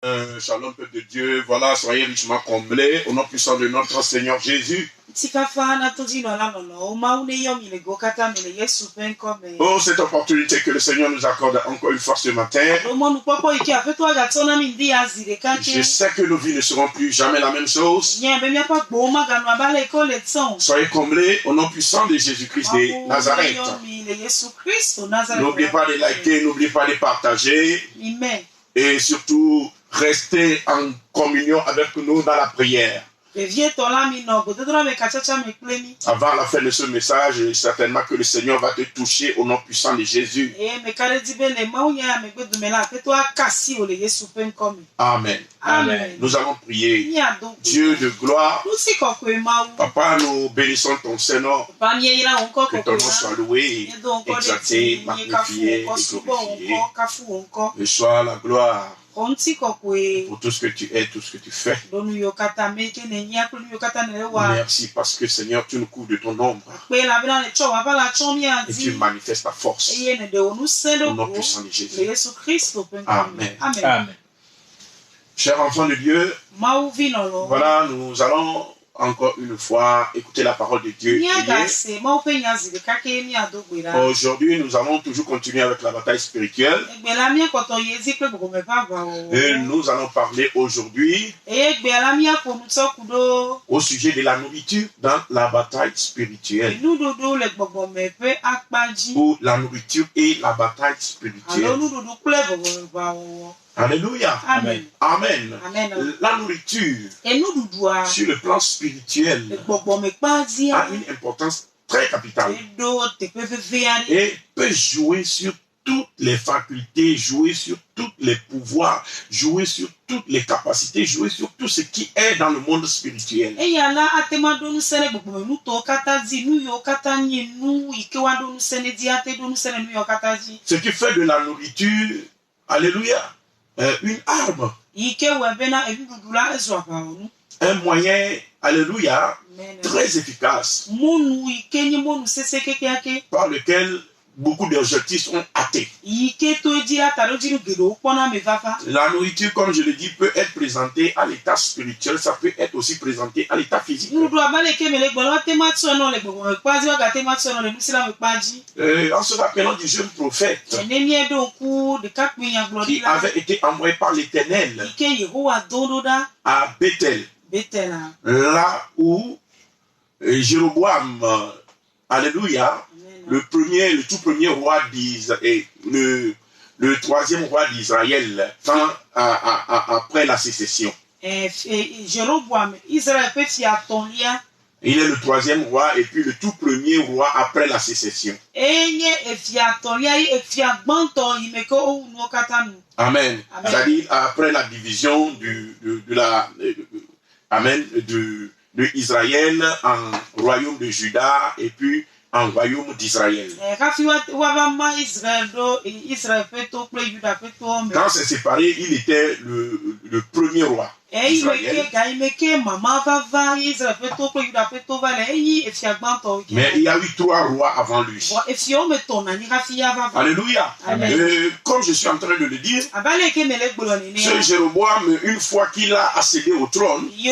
Shalom, peuple de Dieu. Voilà, soyez richement comblés au nom puissant de notre Seigneur Jésus. Oh, cette opportunité que le Seigneur nous accorde encore une fois ce matin. Je sais que nos vies ne seront plus jamais la même chose. Soyez comblés au nom puissant de Jésus-Christ de Nazareth. N'oubliez pas de liker, n'oubliez pas de partager. Et surtout, restez en communion avec nous dans la prière. Avant la fin de ce message, certainement que le Seigneur va te toucher au nom puissant de Jésus. Amen. Amen. Nous allons prier. Dieu de gloire, Papa, nous bénissons ton Seigneur. Que ton nom soit loué, exalté, magnifié et glorifié. Et soit la gloire pour tout ce que tu es, tout ce que tu fais. Merci parce que Seigneur, tu nous couvres de ton ombre. Et tu manifestes ta force. Au nom puissant de Jésus. Amen. Amen. Chers enfants de Dieu, voilà, nous allons encore une fois écouter la parole de Dieu. Aujourd'hui, nous allons toujours continuer avec la bataille spirituelle. Et nous allons parler aujourd'hui au sujet de la nourriture dans la bataille spirituelle. Ou la nourriture et la bataille spirituelle. Alléluia. Amen. Amen. Amen. La nourriture sur le plan spirituel a une importance très capitale et peut jouer sur toutes les facultés, jouer sur tous les pouvoirs, jouer sur toutes les capacités, jouer sur tout ce qui est dans le monde spirituel. Ce qui fait de la nourriture, alléluia, une arme, un moyen, alléluia, très efficace, par lequel beaucoup d'objectifs sont atteints. La nourriture, comme je le dis, peut être présentée à l'état spirituel, ça peut être aussi présenté à l'état physique. En se rappelant du jeune prophète qui avait été envoyé par l'Éternel à Bethel, là où Jéroboam, alléluia, le tout premier roi d'Israël, le troisième roi d'Israël, après la sécession. Il est le troisième roi et puis le tout premier roi après la sécession. Amen. C'est-à-dire après la division de Israël en royaume de Juda et puis en royaume d'Israël. Quand c'est séparé, il était le premier roi. Mais il y a eu 3 rois avant lui. Alléluia. Comme je suis en train de le dire, ce Jéroboam, une fois qu'il a accédé au trône, il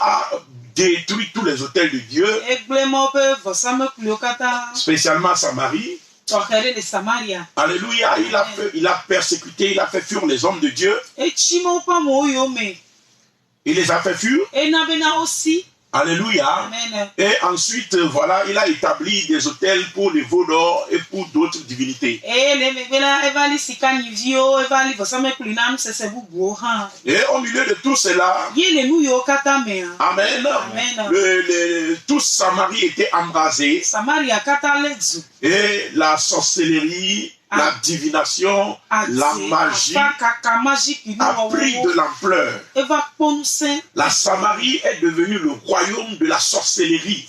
a détruit tous les autels de Dieu, spécialement Samarie. Alléluia, il a persécuté, il a fait fuir les hommes de Dieu. Il les a fait fuir. Alléluia. Amen. Et ensuite, voilà, il a établi des autels pour les veaux d'or et pour d'autres divinités. Et au milieu de tout cela, amen, toute Samarie était embrasée. Et la sorcellerie, la divination, la magie a pris de l'ampleur. La Samarie est devenue le royaume de la sorcellerie.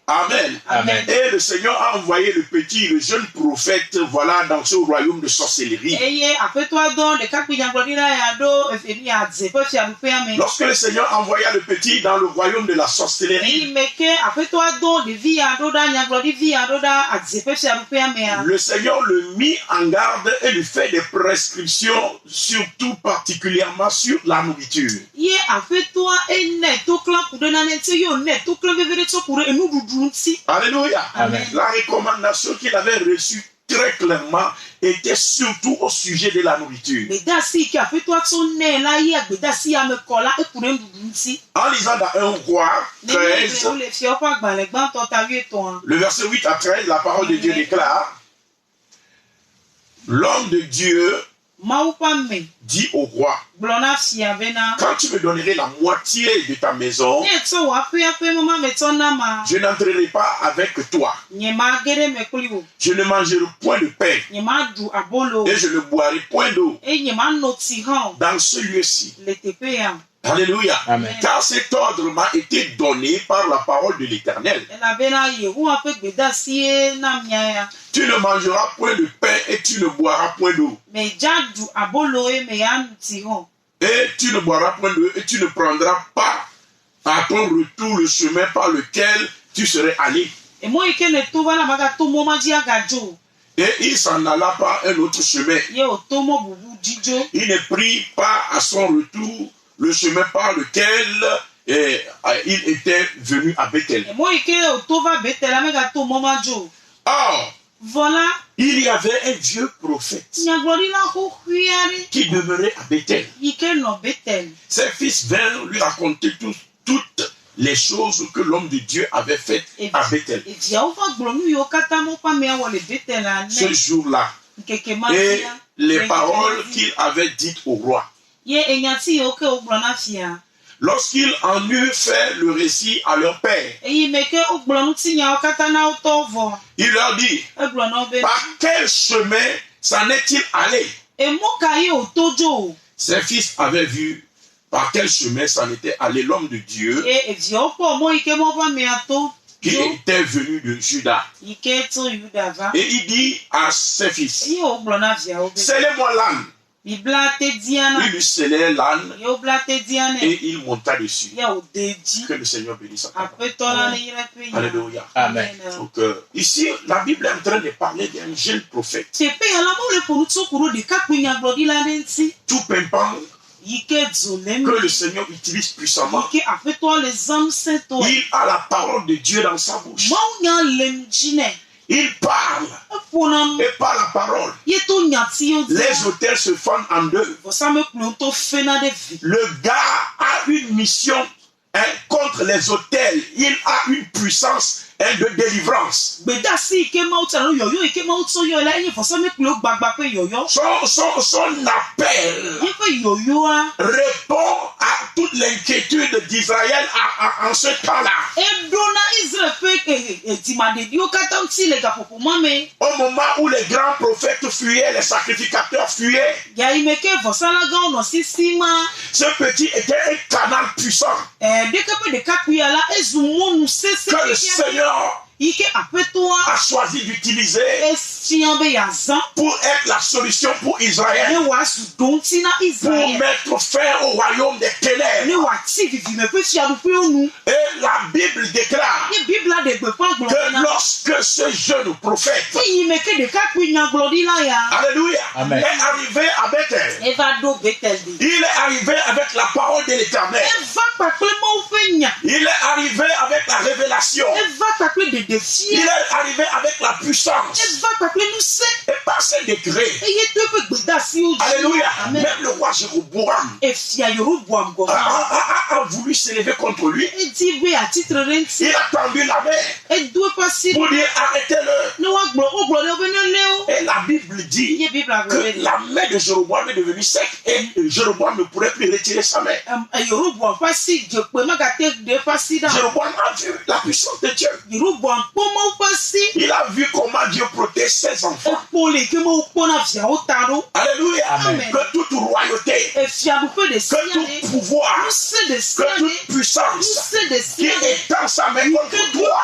Amen. Amen. Et le Seigneur a envoyé le petit, le jeune prophète, voilà, dans ce royaume de sorcellerie. Lorsque le Seigneur envoya le petit dans le royaume de la sorcellerie, le Seigneur le mit en garde et lui fait des prescriptions, surtout particulièrement sur la nourriture. Alléluia. Amen. La recommandation qu'il avait reçue très clairement était surtout au sujet de la nourriture. En lisant dans 1 Roi 13, le verset 8 à 13, la parole de Dieu déclare: l'homme de Dieu dit au roi, quand tu me donnerais la moitié de ta maison, je n'entrerai pas avec toi. Je ne mangerai point de pain et je ne boirai point d'eau dans ce lieu-ci. Alléluia. Amen. Car cet ordre m'a été donné par la parole de l'Éternel. Tu ne mangeras point de pain et tu ne boiras point d'eau. Et tu ne boiras point d'eau et tu ne prendras pas à ton retour le chemin par lequel tu serais allé. Et il s'en alla par un autre chemin. Il ne prit pas à son retour le chemin par lequel il était venu à Bethel. Or, il y avait un vieux prophète qui demeurait à Bethel. Ses fils vinrent lui raconter toutes les choses que l'homme de Dieu avait faites à Bethel. Ce jour-là, et les paroles qu'il avait dites au roi. Lorsqu'il en eut fait le récit à leur père, il leur dit: par quel chemin s'en est-il allé? Ses fils avaient vu par quel chemin s'en était allé l'homme de Dieu qui était venu de Juda. Et il dit à ses fils: scellez-moi l'âne. Il lui scellait l'âne et il monta dessus. Que le Seigneur bénisse sa parole. Alléluia. Amen. Donc ici, la Bible est en train de parler d'un jeune prophète. Tout pimpant que le Seigneur utilise puissamment. Il a la parole de Dieu dans sa bouche. Il parle. Et par la parole, les autels se fondent en deux. Le gars a une mission contre les autels. Il a une puissance de délivrance. Son appel répond à toute l'inquiétude d'Israël en ce temps-là. Au moment où les grands prophètes fuyaient, les sacrificateurs fuyaient, ce petit était un canal puissant que le Seigneur a choisi d'utiliser pour être la solution pour Israël, pour mettre fin au royaume des ténèbres. Et la Bible déclare que lorsque ce jeune prophète, alléluia, Amen, est arrivé à Bethel, il est arrivé avec la parole de l'Éternel. Il est arrivé avec la révélation. Il est arrivé avec la puissance. Et par ce décret, alléluia, même le roi Jéroboam a voulu s'élever contre lui. Il a tendu la main pour dire: arrêtez-le. Et la Bible dit que la main de Jéroboam est devenue sec et Jéroboam ne pourrait plus retirer sa main. Jéroboam a vu vu la puissance de Dieu. Il a vu comment Dieu protège ses enfants. Alléluia. Amen. Que toute royauté, que tout pouvoir, que toute puissance qui est dans sa main contre toi,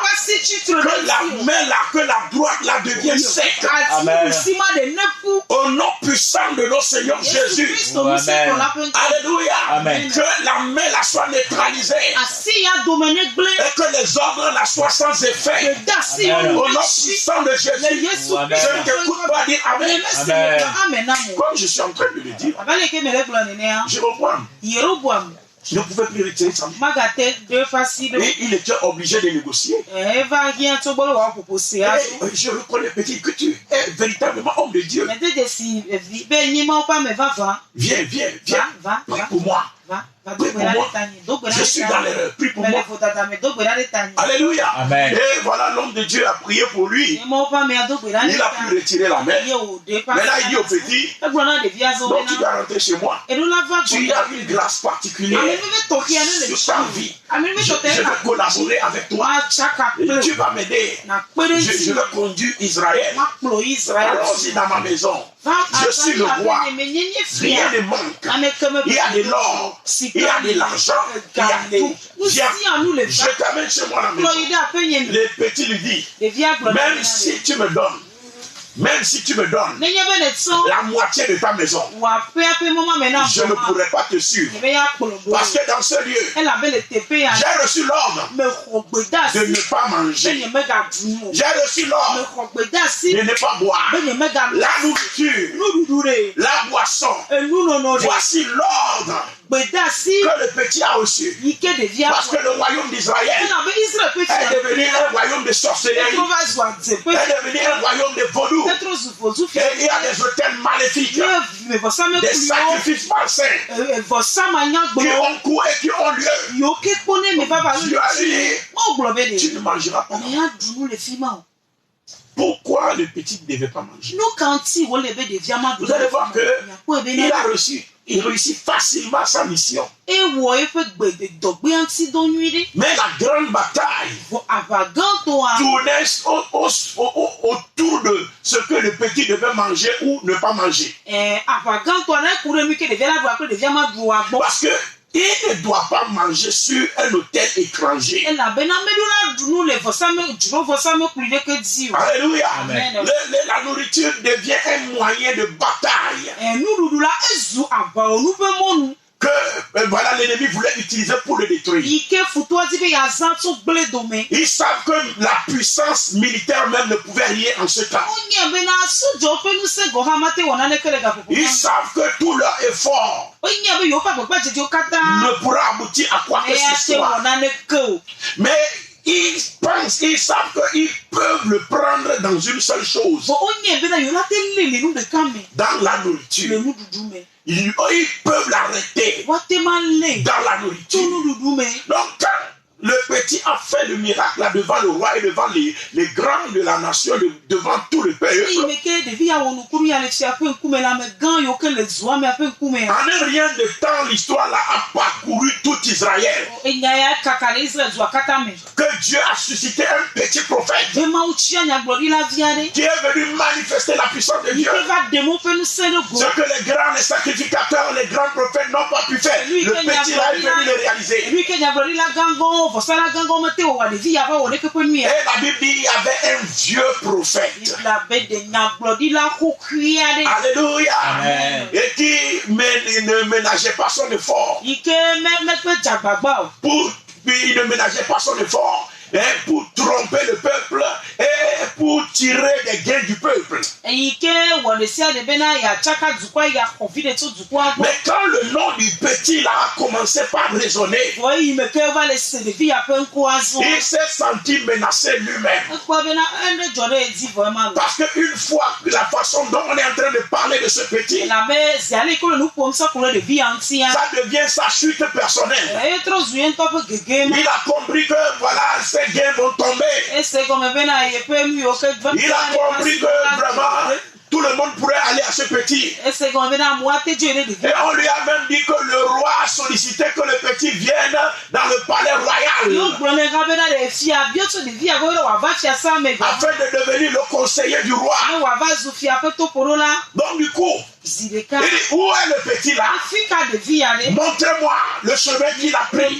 que la main là, que la droite là devienne sec. Amen. Au nom puissant de notre Seigneur Jésus. Alléluia. Amen. Que la main là soit neutralisée. Et que les ordres là soient sans effet. Amen. Au nom puissant de Jésus. Je ne t'écoute pas dire Amen. Amen. Comme je suis en train de le dire, Jéroboam ne pouvait plus retirer sa main. Et il était obligé de négocier. Et je reconnais, petit, que tu es véritablement homme de Dieu. Viens, prie pour moi. Prie pour moi. Je suis dans l'erreur. Prie pour moi. Alléluia. Amen. Et voilà, l'homme de Dieu a prié pour lui. Il a pu retirer la main. Mais là, il dit au petit, donc tu dois rentrer chez moi. Tu as une grâce particulière sur ta vie. Je vais collaborer avec toi. Et tu vas m'aider. Je vais conduire Israël. Allons-y dans ma maison. Je suis le roi. Rien ne manque. Il y a de l'or. Il y a de l'argent. Il y a tout. Viens, je t'amène chez moi à la maison. Le petit lui dit, même si tu me donnes la moitié de ta maison, je ne pourrai pas te suivre. Parce que dans ce lieu, j'ai reçu l'ordre de ne pas manger. J'ai reçu l'ordre de ne pas boire. La nourriture, la boisson. Voici l'ordre que le petit a reçu. Parce que le royaume d'Israël est devenu un royaume de sorcellerie. Est devenu un royaume de vaudou. Et il y a des hôtels maléfiques, des sacrifices malsains qui ont cours et qui ont lieu. Dieu a dit, tu ne mangeras pas. Pourquoi le petit ne devait pas manger? Vous allez voir qu'il a réussi facilement sa mission. Mais la grande bataille tournait autour de ce que le petit devait manger ou ne pas manger. Parce que il ne doit pas manger sur un hôtel étranger. Alléluia. Amen. La nourriture devient un moyen de bataille que voilà, l'ennemi voulait utiliser pour le détruire. Ils savent que la puissance militaire même ne pouvait rien en ce temps. Ils savent que tout leur effort ne pourra aboutir à quoi que ce soit. Mais ils savent qu'ils peuvent le prendre dans une seule chose. Dans la nourriture. Ils peuvent l'arrêter dans la nourriture. Donc, quand le petit a fait le miracle là devant le roi et devant les grands de la nation, devant tout le peuple. En un rien de temps, l'histoire là a parcouru tout Israël. Que Dieu a suscité un petit prophète qui est venu manifester la puissance de Dieu. Ce que les grands, les sacrificateurs, les grands prophètes n'ont pas pu faire. Le petit là est venu le réaliser. Et la Bible dit qu'il y avait un vieux prophète. Alléluia. Amen. Et qui ne ménageait pas son effort. Il ne ménageait pas son effort. Pour tromper le peuple et pour tirer des gains du peuple. Mais quand le nom du petit là a commencé par résonner, il s'est senti menacé lui-même. Parce qu'une fois, la façon dont on est en train de parler de ce petit, ça devient sa chute personnelle. Il a compris que voilà, ces gains vont tomber. Il a compris que vraiment tout le monde pourrait aller à ce petit. Et on lui a même dit que le roi a sollicité que le petit vienne dans le palais royal afin de devenir le conseiller du roi. Donc du coup, il dit, où est le petit là? Montrez-moi le chemin qu'il a pris.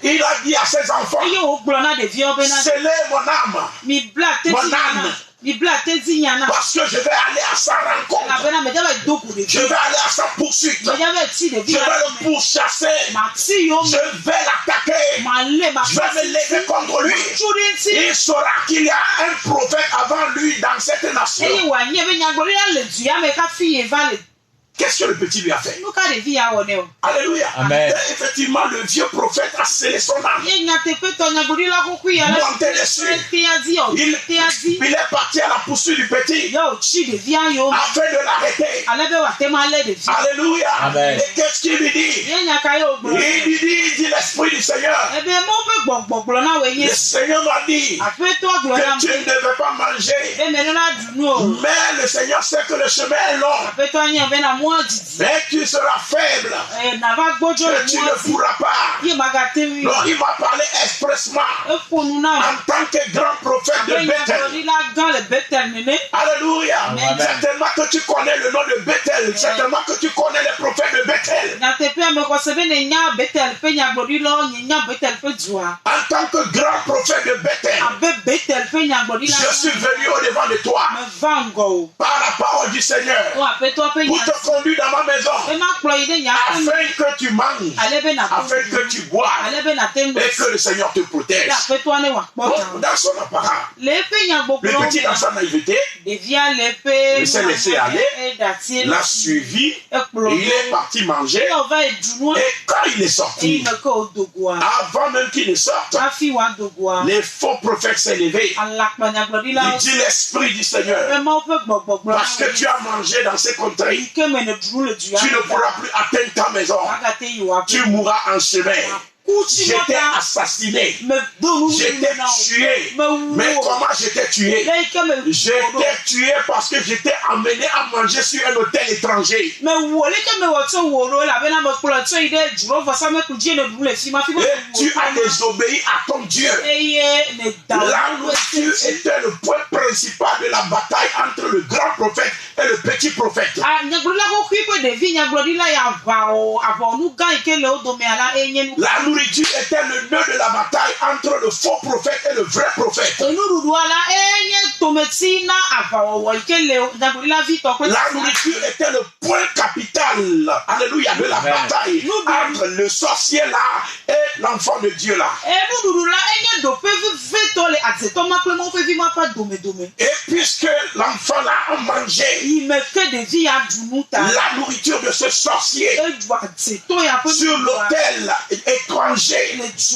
Et il a dit à ses enfants, scellez mon âme, mon âme. Parce que je vais aller à sa rencontre. Je vais aller à sa poursuite. Je vais le pourchasser. Je vais l'attaquer. Je vais me lever contre lui. Il saura qu'il y a un prophète avant lui dans cette nation. Qu'est-ce que le petit lui a fait? Alléluia. Amen. Et effectivement, le vieux prophète a scellé son âme. Monté dessus. Il est parti à la poursuite du petit afin de l'arrêter. Alléluia. Amen. Et qu'est-ce qu'il lui dit? Il lui dit l'Esprit du Seigneur. Le Seigneur m'a dit que tu ne devais pas manger. Mais le Seigneur sait que le chemin est long. Mais tu seras faible. Et tu ne pourras pas. Non, il m'a parlé expressement en tant que grand prophète de Bethel. Alléluia. Amen. Certainement que tu connais le nom de Bethel. Certainement que tu connais les prophètes de Bethel. En tant que grand prophète de Bethel, je suis venu au devant de toi par la parole du Seigneur pour te conduire dans ma maison afin que tu manges, afin que tu bois et que le Seigneur te protège. Dans son apparat, le petit dans sa naïveté, il s'est laissé aller, l'a suivi, il est parti manger, et quand il est sorti, avant même qu'il ne sorte, les faux prophètes s'est levé. Il dit l'Esprit du Seigneur, parce que tu as mangé dans ces contrées, tu ne pourras plus atteindre ta maison. Tu mourras en chemin. J'étais assassiné, j'étais tué. Mais comment j'étais tué? J'étais tué parce que j'étais amené à manger sur un hôtel étranger. Et tu as désobéi à ton Dieu. La nourriture était le point principal de la bataille entre le grand prophète et le petit prophète. La nourriture était le nœud de la bataille entre le faux prophète et le vrai prophète. La nourriture était le point capital, alléluia, de la bataille entre le sorcier là et l'enfant de Dieu là. Et puisque l'enfant là a mangé la nourriture de ce sorcier sur l'autel étranger, ce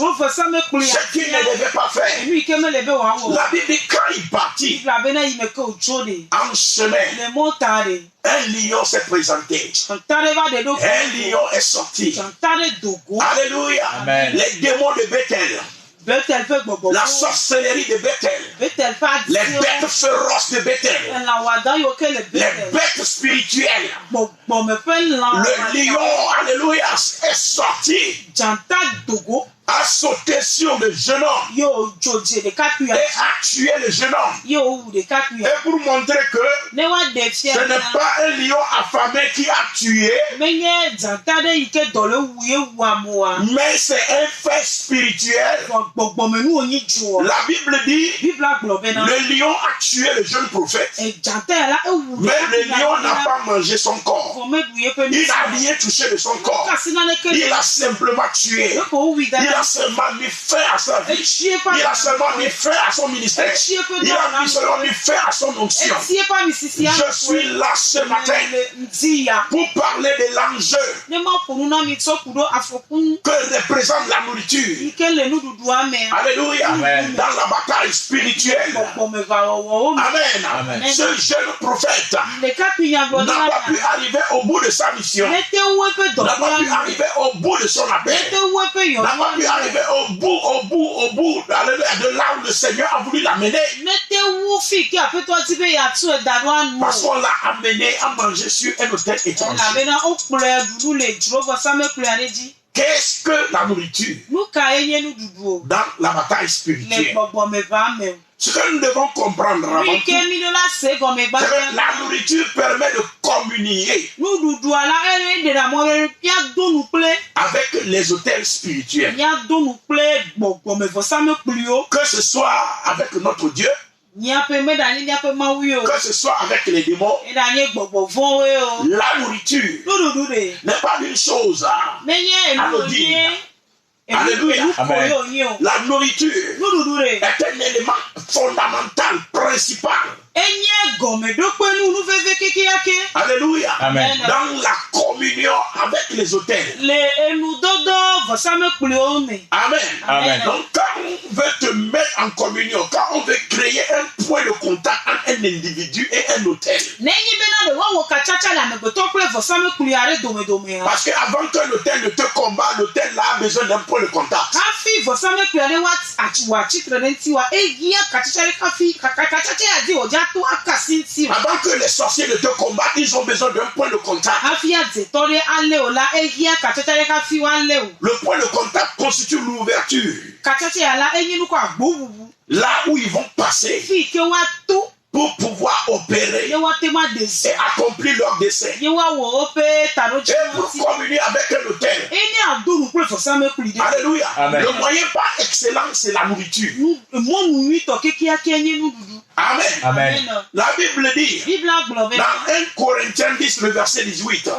qu'il ne devait pas faire, la Bible dit quand il partit en chemin, un lion s'est présenté. Un lion est sorti. Alléluia. Amen. Les démons de Bethel, la sorcellerie de Bethel, les bêtes féroces de Bethel, les bêtes spirituelles, le lion, alléluia, est sorti, a sauté sur le jeune homme et a tué le jeune homme. Et pour montrer que ce n'est pas un lion affamé qui a tué, mais c'est un fait spirituel. La Bible dit le lion a tué le jeune prophète, mais le lion n'a pas mangé son corps. Il n'a rien touché de son corps. Il a simplement tué. Il a seulement mis fin à sa vie. Il a seulement mis fin à son ministère. Il a seulement mis fin à son onction. Je suis là ce matin pour parler de l'enjeu que représente la nourriture. Alléluia. Amen. Dans la bataille spirituelle. Amen. Amen. Ce jeune prophète n'a pas pu arriver au bout de sa mission. N'a pas pu arriver au bout de son appel. N'a pas pu arriver au bout de là où le Seigneur a voulu l'amener. Parce qu'on l'a amené à manger sur un autel étranger. Qu'est-ce que la nourriture dans la bataille spirituelle? Ce que nous devons comprendre avant tout, c'est que la nourriture permet de communier avec les autels spirituels. Que ce soit avec notre Dieu, que ce soit avec les démons, la nourriture n'est pas une chose anodine. Alléluia. La nourriture est un élément fondamental, principal. Alléluia. Amen. Dans la communion avec les autels. Amen. Amen. Donc quand on veut te mettre en communion, quand on veut créer un point de contact entre un individu et un autel. Parce qu'avant que l'autel ne te combat, l'autel a besoin d'un point de contact. Avant que les sorciers ne te combattent, ils ont besoin d'un point de contact. Le point de contact constitue l'ouverture. Là où ils vont passer pour pouvoir opérer et accomplir leur dessein. Et pour communier avec un autel. Alléluia. Amen. Le moyen par excellence, c'est la nourriture. Amen. Amen. La Bible dit dans 1 Corinthiens 10, le verset 18.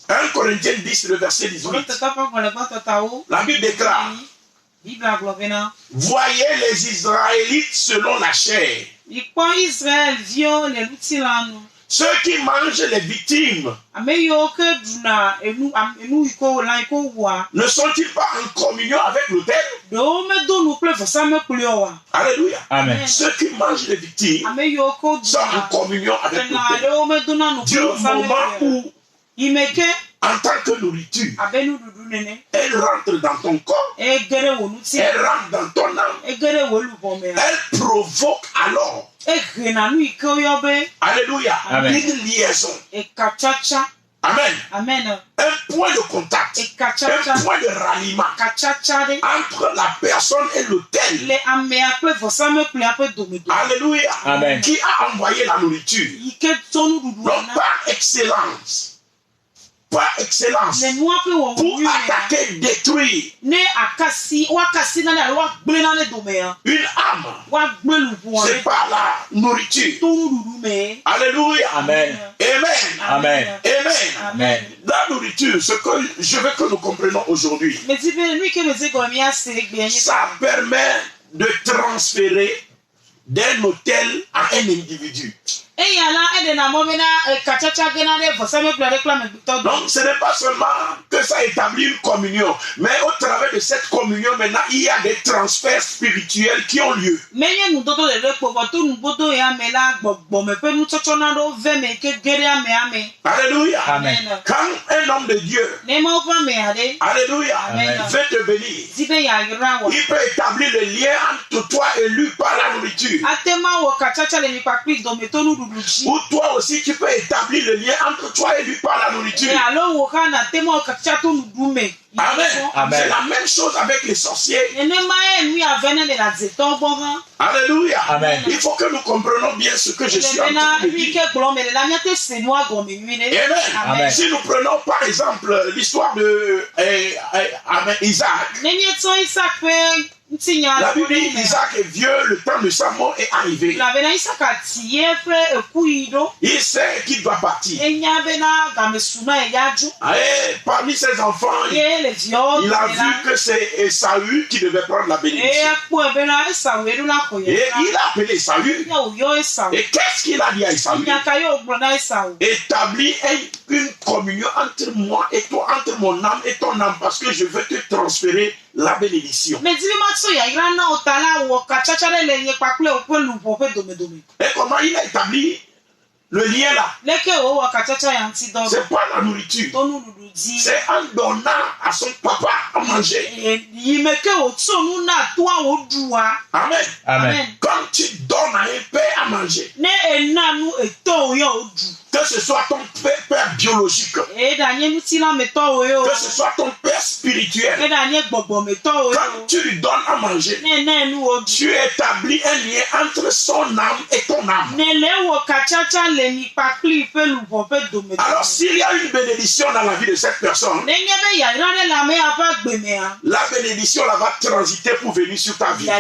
1 Corinthiens 10, le verset 18. La Bible déclare: voyez les Israélites selon la chair. Ceux qui mangent les victimes ne sont-ils pas en communion avec l'autel? Alléluia. Amen. Ceux qui mangent les victimes sont en communion avec l'autel. Du moment où, en tant que nourriture, elle rentre dans ton corps, elle rentre dans ton âme, elle provoque alors, alléluia, Amen. une liaison. Amen. Un point de contact, un point de ralliement entre la personne et l'autel. Alléluia. Amen. Qui a envoyé la nourriture. Donc par excellence. Par excellence, pour attaquer, détruire une âme, c'est par la nourriture. Alléluia. Amen. Amen. Amen. Amen. Amen. La nourriture, ce que je veux que nous comprenions aujourd'hui, ça permet de transférer d'un hôtel à un individu. Donc ce n'est pas seulement que ça établit une communion, mais au travers de cette communion, maintenant, il y a des transferts spirituels qui ont lieu. Alléluia. Amen. Quand un homme de Dieu, alléluia, Amen. veut te bénir, il peut établir le lien entre toi et lui par la nourriture. Ou toi aussi tu peux établir le lien entre toi et lui par la nourriture. Amen. Amen. C'est la même chose avec les sorciers. Alléluia. Amen. Il faut que nous comprenions bien ce que je suis en train de dire. Amen. Amen. Si nous prenons par exemple l'histoire de Isaac. La Bible dit Isaac est vieux, le temps de sa mort est arrivé. Il sait qu'il doit partir. Et parmi ses enfants, il a vu que c'est Esaü qui devait prendre la bénédiction. Et il a appelé Esaü. Et qu'est-ce qu'il a dit à Esaü? Établis une communion entre moi et toi, entre mon âme et ton âme, parce que je veux te transférer la bénédiction. Et comment il a établi Le lien là, c'est pas la nourriture. C'est en donnant à son papa à manger. Amen. Amen. Quand tu donnes à un père à manger, que ce soit ton père biologique, que ce soit ton père spirituel, quand tu lui donnes à manger, tu établis un lien entre son âme et ton âme. Alors s'il y a une bénédiction dans la vie de cette personne, la bénédiction là va transiter pour venir sur ta vie. De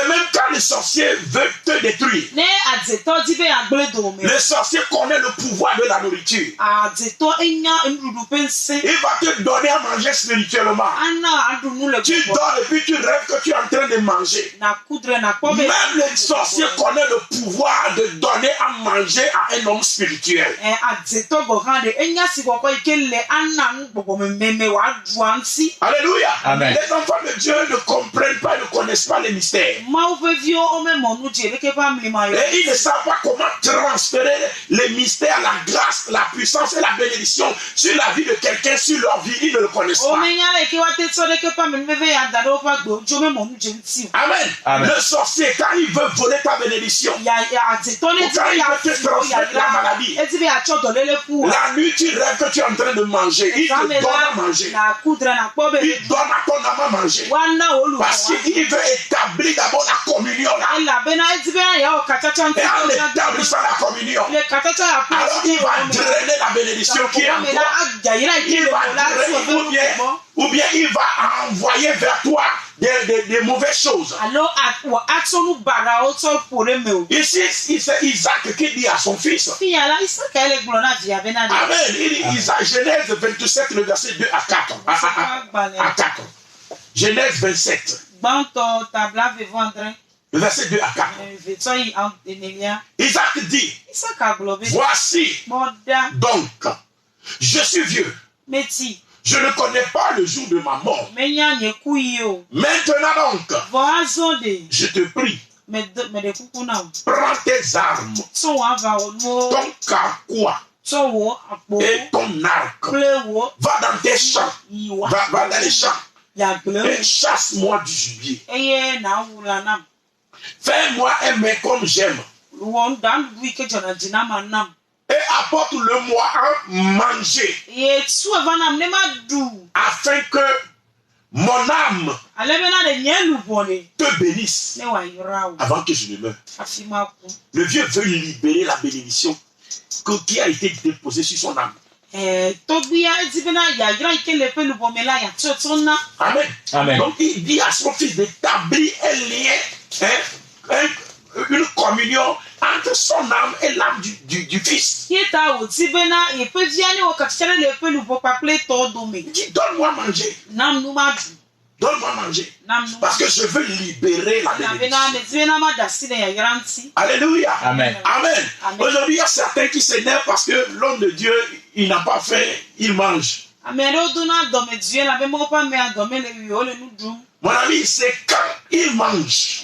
même quand le sorcier veut te détruire, le sorcier connaît le pouvoir de la nourriture. Il va te donner à manger spirituellement. Tu dors et puis tu rêves que tu es en train de manger. Même le sorcier connaît le pouvoir de donner à manger à un homme spirituel. Alléluia. Amen. Les enfants de Dieu ne comprennent pas, ne connaissent pas les mystères. Et ils ne savent pas comment transférer les mystères, la grâce, la puissance et la bénédiction sur la vie de quelqu'un, sur leur vie. Ils ne le connaissent pas. Amen. Amen. Le sorcier, quand il veut voler ta bénédiction, quand il veut te transmettre la maladie, la nuit tu rêves que tu es en train de manger, il te donne à manger. Il donne à ton âme à manger. Parce qu'il veut établir d'abord la communion là. Et en établissant la communion, alors il va drainer la bénédiction qui est en toi. Il va drainer, ou bien il va envoyer vers toi des mauvaises choses. Ici, c'est Isaac qui dit à son fils. Amen. Il dit Genèse 27, le verset 2 à 4. À 4. Genèse 27. Le verset 2 à 4. Isaac dit, voici donc, je suis vieux. Je ne connais pas le jour de ma mort. Maintenant donc, je te prie, prends tes armes, ton carquois et ton arc. Va dans tes champs, va dans les champs et chasse-moi du gibier. Fais-moi un mets comme j'aime. Et apporte-le-moi à manger. Afin que mon âme te bénisse avant que je ne meure. Le vieux veut libérer la bénédiction qui a été déposée sur son âme. Amen. Amen. Donc il dit à son fils d'établir un lien, une communion entre son âme et l'âme du fils. Il dit, donne-moi à manger. Donne-moi à manger. Parce que je veux libérer la bénédiction. Alléluia. Amen. Amen. Aujourd'hui, il y a certains qui s'énervent parce que l'homme de Dieu, il n'a pas faim, il mange. Mon ami, c'est quand il mange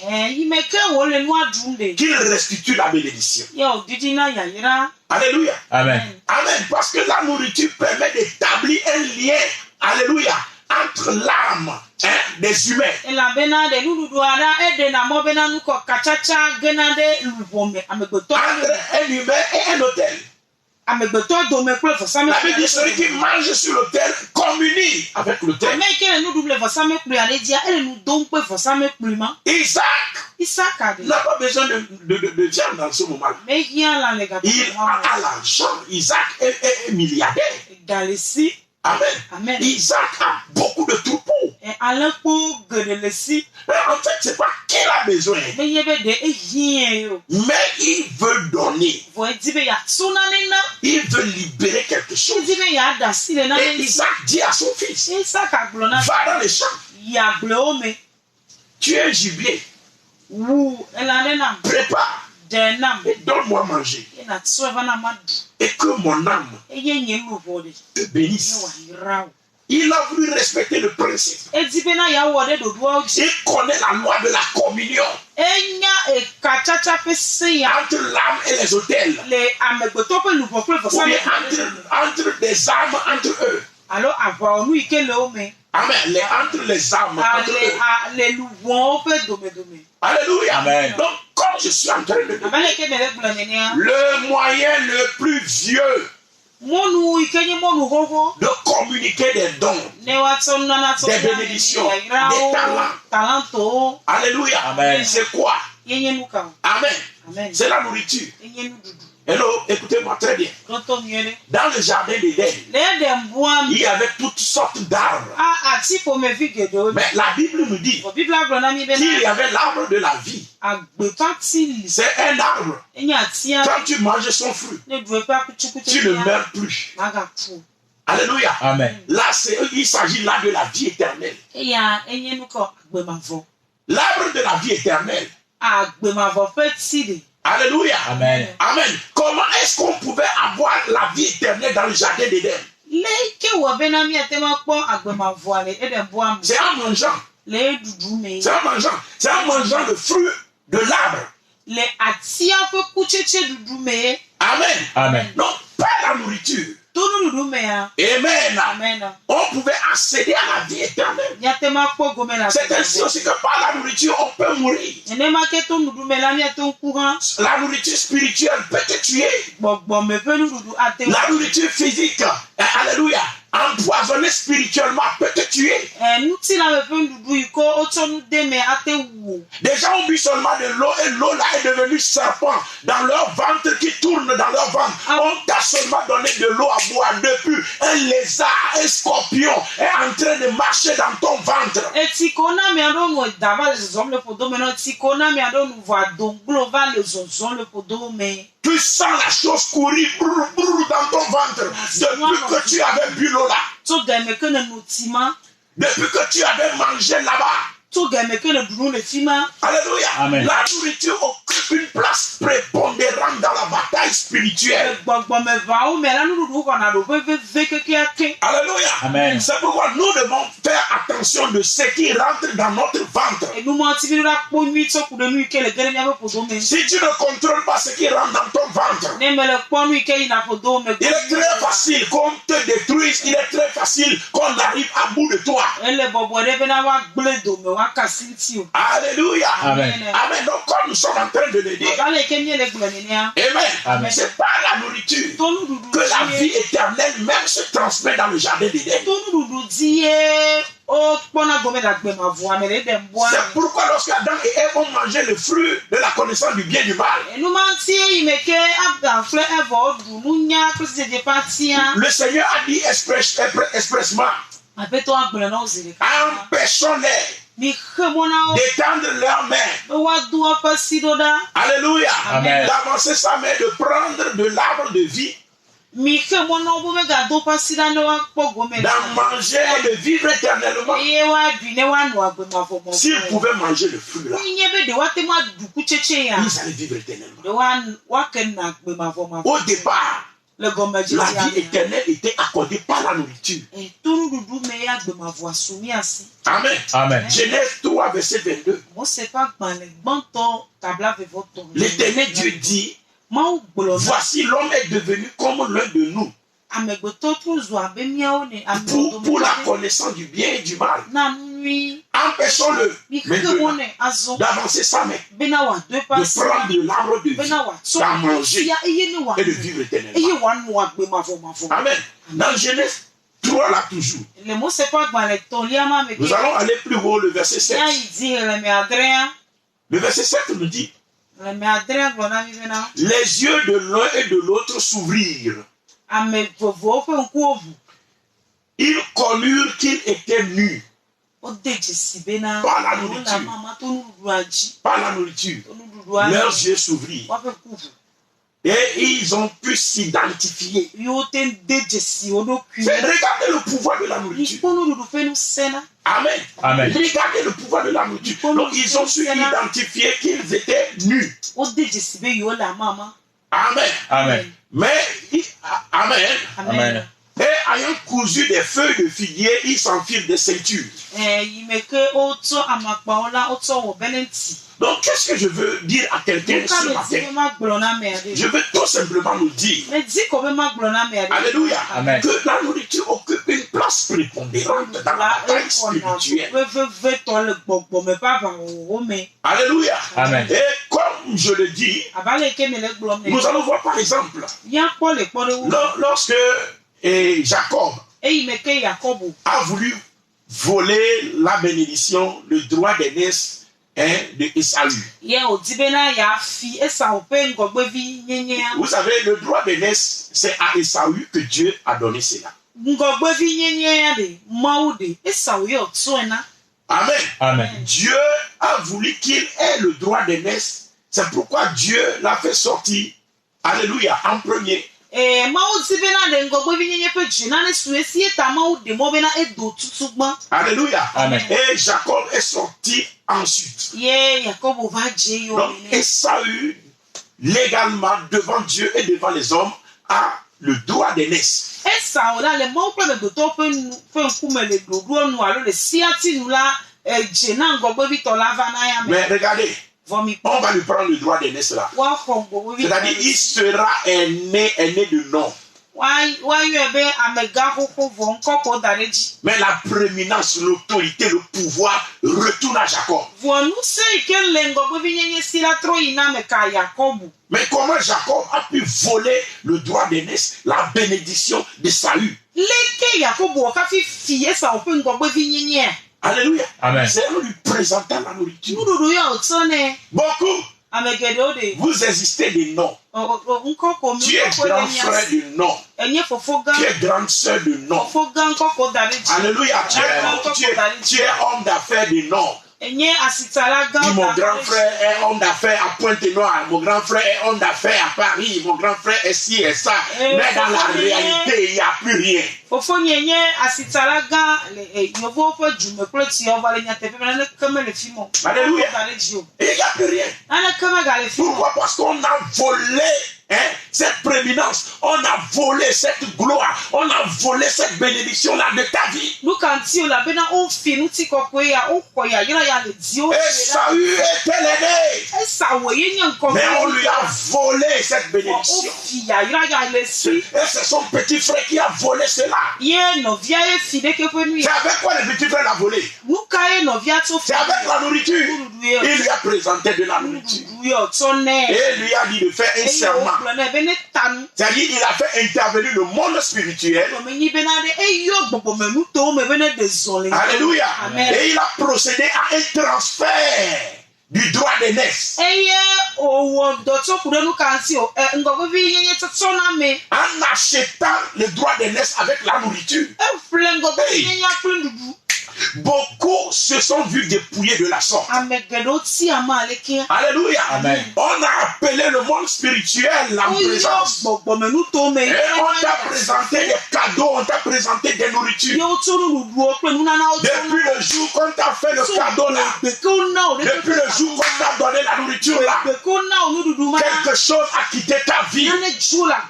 qu'il restitue la bénédiction. Alléluia. Amen. Amen. Parce que la nourriture permet d'établir un lien. Alléluia. Entre l'âme des humains. Entre un humain et un autel. La Bible dit celui qui mange sur l'autel communie avec l'autel. Isaac n'a pas besoin de viande dans ce moment. Il a l'argent. Isaac est milliardaire. Amen. Isaac a beaucoup de troupeaux. En fait, c'est pas qu'il a besoin. Mais il veut donner. Il veut libérer quelque chose. Et Isaac dit à son fils, va dans les champs. Tu es un gibier. Prépare. Et donne-moi à manger. Et que mon âme te bénisse. Il a voulu respecter le principe. Il connaît la loi de la communion. entre l'âme et les autels. Ou bien entre des âmes entre eux. Amen. Entre les âmes entre eux. Alléluia. Amen. Donc, comme je suis en train de dire, le moyen le plus vieux de communiquer des dons, des bénédictions, des talents. Alléluia. Amen. C'est quoi? Amen. C'est la nourriture. Hello, écoutez-moi très bien. Dans le jardin d'Éden, il y avait toutes sortes d'arbres. Mais la Bible nous dit qu'il y avait l'arbre de la vie. C'est un arbre. Quand tu manges son fruit, tu ne meurs plus. Alléluia. Amen. Là, il s'agit là de la vie éternelle. L'arbre de la vie éternelle. Alléluia. Amen. Amen. Comment est-ce qu'on pouvait avoir la vie éternelle dans le jardin d'Éden? C'est en mangeant. C'est en mangeant le fruit de l'arbre. Amen. Amen. Non, pas la nourriture. Amen. On pouvait accéder à la vie éternelle. C'est ainsi aussi que par la nourriture, on peut mourir. La nourriture spirituelle peut te tuer. La nourriture physique, alléluia, empoisonnée spirituellement peut te tuer. Des gens ont bu seulement de l'eau et l'eau là est devenue serpent dans leur ventre qui tourne dans leur ventre. On t'a seulement donné de l'eau à boire. Depuis, un lézard, un scorpion est en train de marcher dans ton ventre. Tu sens la chose courir dans ton ventre. Depuis que tu avais bu l'eau là. Depuis que tu avais mangé là-bas. Alléluia. Amen. La nourriture occupe une place prépondérante dans la bataille spirituelle. Alléluia. Amen. C'est pourquoi nous devons faire attention de ce qui rentre dans notre ventre. Si tu ne contrôles pas ce qui rentre dans ton ventre, il est très facile qu'on te détruise. Il est très facile qu'on arrive à bout de toi. Alléluia. Amen. Amen. Donc, comme nous sommes en train de le dire, Amen. Amen. C'est par la nourriture que la vie éternelle même se transmet dans le jardin d'Éden. C'est pourquoi lorsque Adam et Ève ont mangé le fruit de la connaissance du bien et du mal, le Seigneur a dit expressement, empêchons-les d'étendre leurs mains. Alléluia. Amen. D'avancer sa main, de prendre de l'arbre de vie, d'en manger et de vivre éternellement. S'ils pouvaient manger le fruit là, ils allaient vivre éternellement. Au départ, la vie éternelle était accordée par la nourriture. Amen. Amen. Genèse 3, verset 22. L'Éternel Dieu dit, voici l'homme est devenu comme l'un de nous. Pour la connaissance du bien et du mal. Empêchons-le d'avancer sa main, de prendre de l'arbre de vie, d'en manger et de vivre éternellement. Amen. Dans Genèse 3 là toujours. Nous allons aller plus haut, le verset 7. Le verset 7 nous dit, les yeux de l'un et de l'autre s'ouvrirent. Ils connurent qu'ils étaient nus. Par la nourriture. Par la nourriture. Leurs yeux s'ouvrirent. Et ils ont pu s'identifier. Regardez le pouvoir de la nourriture. Amen. Amen. Regardez le pouvoir de la nourriture. Donc ils ont su identifier qu'ils étaient nus. Amen. Amen. Mais, amen. Amen. Et ayant cousu des feuilles de figuier, il s'enfile des ceintures. Donc, qu'est-ce que je veux dire à quelqu'un ce matin? Je veux tout simplement nous dire, alléluia, Amen, que la nourriture occupe une place prépondérante dans la bataille spirituelle. Alléluia. Amen. Et comme je le dis, nous allons voir par exemple, lorsque Jacob a voulu voler la bénédiction, le droit d'aînesse de Esaü. Vous savez, le droit d'aînesse, c'est à Esaü que Dieu a donné cela. Amen. Amen. Dieu a voulu qu'il ait le droit d'aînesse. C'est pourquoi Dieu l'a fait sortir, alléluia, en premier. Alléluia. Amen. Et Jacob est sorti ensuite. Donc Esaü, légalement, devant Dieu et devant les hommes, a le droit d'aînesse. Mais regardez, on va lui prendre le droit d'aînesse là. C'est-à-dire, il sera aîné de nom. Mais la prééminence, l'autorité, le pouvoir retourne à Jacob. Mais comment Jacob a pu voler le droit d'aînesse, la bénédiction de Saül? Alléluia. Amen. C'est en lui présentant la nourriture. Beaucoup. Vous existez de nom. Tu es grand frère de nom. Tu es grande soeur de nom. Alléluia. Tu es homme d'affaires de nom. Mon grand frère est homme d'affaires à Pointe-Noire. Mon grand frère est homme d'affaires à Paris. Mon grand frère est ci et ça. Mais dans la réalité, il n'y a plus rien. Et il n'y a plus rien. Pourquoi? Parce qu'on a volé cette prééminence, on a volé cette gloire, on a volé cette bénédiction-là de ta vie. Et Saül était l'aîné, mais on lui a volé cette bénédiction. Et c'est son petit frère qui a volé cela. C'est avec quoi le petit frère l'a volé? C'est avec la nourriture. Il lui a présenté de la nourriture. Et lui a dit de faire un serment. C'est-à-dire qu'il a fait intervenir le monde spirituel. Alléluia. Et il a procédé à un transfert du droit d'aînesse. En achetant le droit d'aînesse avec la nourriture. Beaucoup se sont vus dépouillés de la sorte. Alléluia. Amen. On a appelé le monde spirituel la présence. Et on t'a présenté des cadeaux, on t'a présenté des nourritures. Depuis le jour qu'on t'a fait le cadeau là, depuis le jour qu'on t'a donné la nourriture là, quelque chose a quitté ta vie.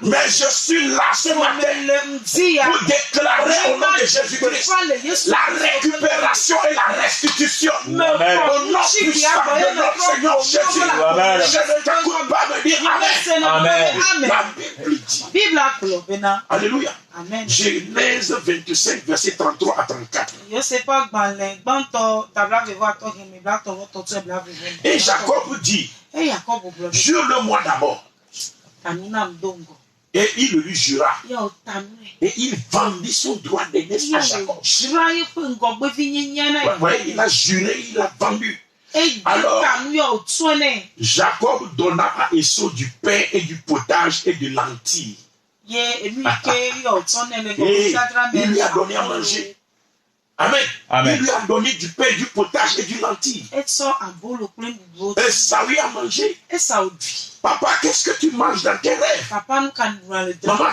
Mais je suis là ce matin pour déclarer au nom de Jésus-Christ la récupération et la restitution. Au nom puissant de notre Seigneur Jésus. Je ne t'écoute pas me dire Amen. Amen. La Bible dit. Alléluia. Amen. Genèse 25, verset 33 à 34. Et Jacob dit, jure-le-moi d'abord. Et il lui jura. Et il vendit son droit d'aînesse à Jacob. Ouais, il a juré, il a vendu. Alors, Jacob donna à Esau du pain et du potage et de lentilles. Et il lui a donné à manger. Amen. Amen. Il lui a donné du pain, du potage et du lentilles. Et ça lui a mangé. Papa, qu'est-ce que tu manges dans tes rêves? Maman,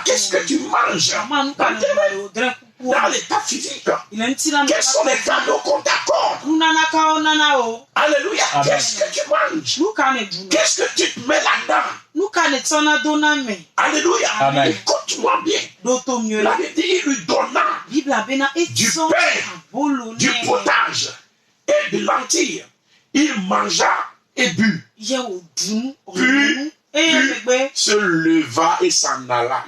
qu'est-ce que tu manges dans tes rêves? Dans l'état physique. Quels sont les cadeaux qu'on t'accorde? Alléluia. Qu'est-ce que tu manges? Qu'est-ce que tu te mets là-dedans? Alléluia. Amen. Écoute-moi bien. La Bible dit, il du pain, du potage et de lentilles. Il mangea et but. Puis se leva et s'en alla.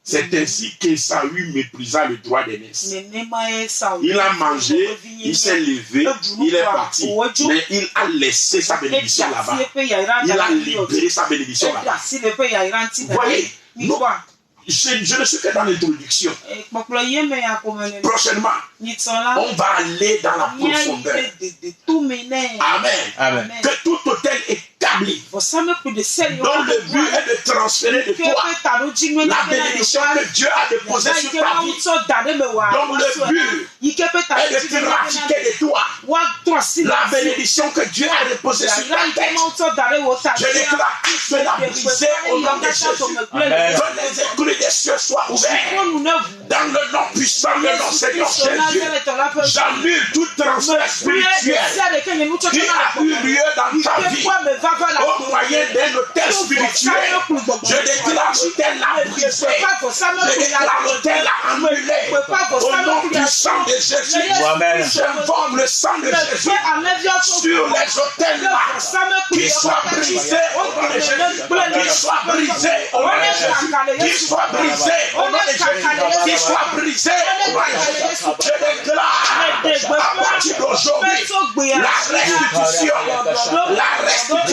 C'est ainsi qu'Ésaü méprisa le droit d'aînesse. Il a mangé, il s'est levé, il est parti. Mais il a laissé sa bénédiction là-bas. Il a libéré sa bénédiction là-bas. Voyez, je ne suis que dans l'introduction. Prochainement, on va aller dans la profondeur. Amen. Amen. Que tout hôtel établi, dont le but est de transférer de toi la bénédiction que Dieu a déposée sur ta vie, dont le but est de trafiquer de toi la bénédiction que Dieu a déposée sur ta tête. Je déclare que cela brisé au nom de Jésus. Que les écluses des cieux soient ouverts. Dans le nom puissant de notre Seigneur Jésus, j'annule tout transfert spirituel qui a eu lieu dans ta vie au moyen d'un hôtel spirituel. Je déclare l'hôtel l'a brisé. Je déclare l'hôtel l'a annulé. Au nom puissant de Jésus, j'invoque le sang de Jésus sur les hôtels là. Qu'il soit brisé au nom de Jésus. Qu'il soit brisé au nom de Jésus. Qu'il soit brisé au nom de Jésus. Qu'il soit brisé au nom de Jésus. Je déclare à partir d'aujourd'hui la restitution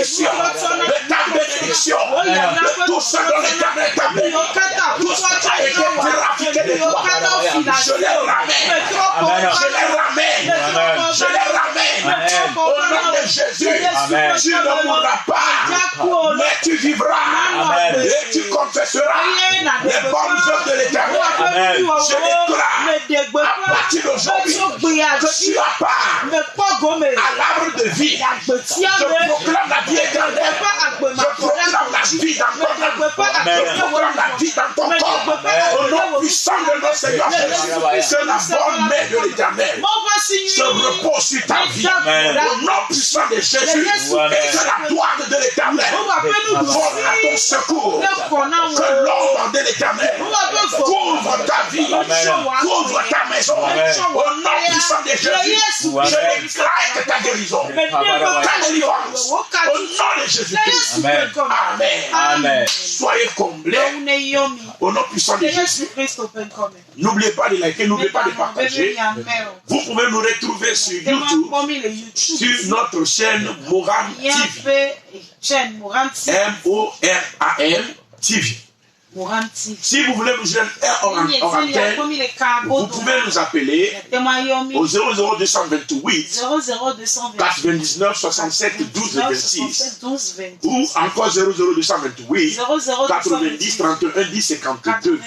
de ta bénédiction, de tout ce dont l'Éternel t'a béni, tout ce qui a été trafiqué de toi. Je les ramène, je les ramène au nom de Jésus. Tu ne mourras pas, mais tu vivras et tu confesseras les bonnes œuvres de l'Éternel. Je déclare à partir d'aujourd'hui que tu as part à l'arbre de vie. Je proclame la vie éternelle. Je proclame la vie dans ton âme. Je proclame la vie dans ton corps. Au nom puissant de notre Seigneur Jésus, que la bonne main de l'Éternel se repose sur ta vie. Au nom puissant de Jésus, et que la droite de l'Éternel vole à ton secours. Que l'ombre de l'Éternel couvre ta vie, couvre ta maison. Au nom puissant de Jésus, je déclare ta guérison, ta délivrance. Au nom de Jésus-Christ. Amen. Amen. Soyez comblés. Au nom puissant de Jésus. N'oubliez pas de liker, n'oubliez pas de partager. Vous pouvez nous retrouver sur YouTube, sur notre chaîne Moram TV. M-O-R-A-M TV. Si vous voulez nous joindre en antenne, vous pouvez nous appeler au 00228 99 67 12 26 ou encore 00228 90 31 10 52.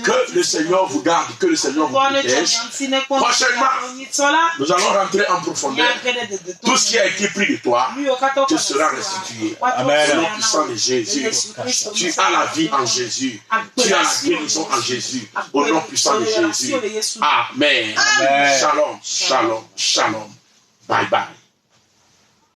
Que le Seigneur vous garde, que le Seigneur vous protège. Prochainement, nous allons rentrer en profondeur. Tout ce qui a été pris de toi te sera restitué. Amen. Au nom puissant de Jésus, tu as la vie en Jésus. Tu as la guérison en Jésus. Au nom puissant de Jésus. Amen. Amen. Shalom, shalom, shalom. Bye bye.